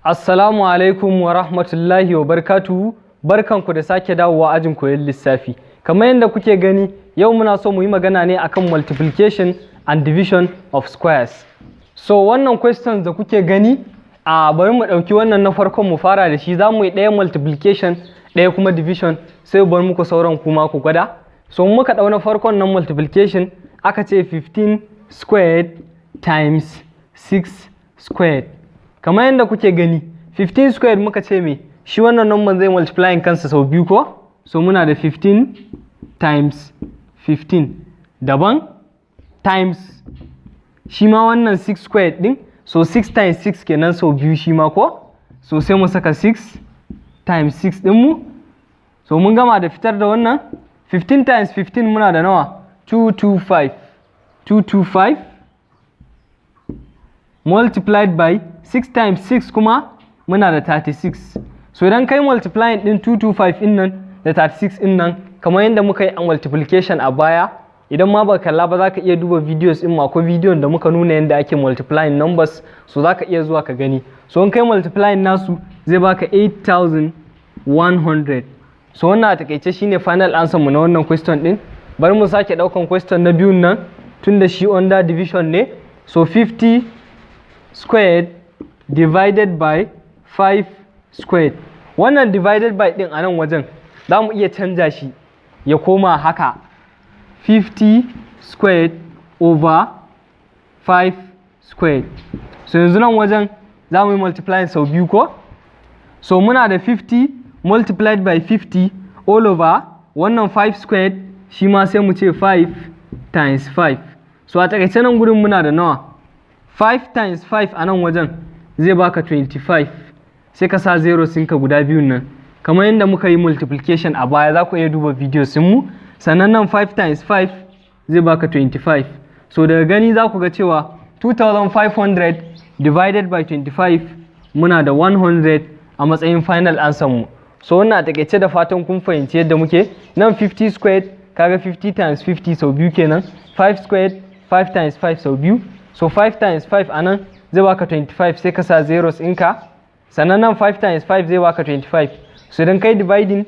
Assalamu alaikum wa rahmatullahi wa barkatuhu. Barkanku da sake dawowa ajin koyon lissafi. Kamar yadda kuke gani, yau muna so mu yi magana ne akan multiplication and division of squares. So wannan questions da kuke gani, bari mu ɗauki wannan na farkon mu fara da shi. Za mu yi ɗaya multiplication, ɗaya kuma division, sai bar muku sauran kuma ku gwada. So muka ɗau na farkon nan multiplication, aka ce 15 squared times 6 squared. Kamar yadda kuke gani 15 squared muka ce me shi wannan number zai multiplying kansa sau biyu ko, so muna da 15 times 15 daban times shi ma wannan 6 squared din, so 6 times 6 kenan sau biyu shi ma ko, so sai mu saka 6 times 6 din mu. So mun gama da fitar da wannan 15 times 15 muna da nawa 225 multiplied by 6 times 6 kuma muna da 36. So idan kai multiplying din 225 din nan da 36 din nan kamar yadda muka yi a multiplication a baya, idan ma ba kalla ba za ka iya duba videos din akwai bidiyon da muka nuna yadda ake multiplying numbers, so za ka iya zuwa ka gani. So in kai multiplying nasu zai baka 8100. So wannan a takaice shine final answer mu na wannan question din. Bari mu sake daukan question na biyun nan tunda shi under division ne. So 50 squared divided by 5 squared. Wannan divided by din a nan wajen za mu iya canja shi ya koma haka 50 squared over 5 squared. So yanzu nan wajen za mu yi multiplying sau biyu ko, so muna da 50 multiplied by 50 all over wannan 5 squared shi ma sai mu ce 5 times 5. So a takaice nan gurin muna da nawa 5 times 5 a nan wajen zai baka 25, sai ka sa zero sinka guda biyun nan kamar yadda muka yi multiplication a baya, za ku iya duba videos mu. Sannan nan 5 times 5 zai baka 25. So daga gani za ku ga cewa 2500 divided by 25 muna da 100 a matsayin final answer mu. So wannan a takaice da fatan kun fahimci yadda muke. Nan 50 squared kaga 50 times 50 sau biyu kenan, 5 squared 5 times 5 sau biyu, so 5 times 5 a nan zai baka 25 sai ka sa zeros ɗinka. Sannan nan 5 times 5 zai baka 25, so idan kai dividing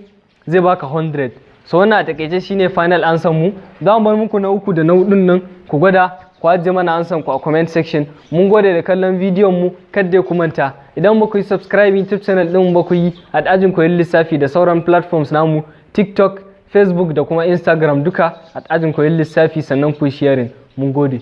zai baka 100. So wannan a takaice shine final answer mu. Za mu bar muku na uku da na hudun nan ku gwada, ku ajiye mana answer ku a comment section. Mun gode da kallon bidiyon mu, kada ku manta idan ba ku yi subscribe YouTube channel din ba ku yi a ajin koyon lissafi da sauran platforms namu TikTok, Facebook da kuma Instagram duka a ajin koyon lissafi, sannan ku yi sharing. Mun gode.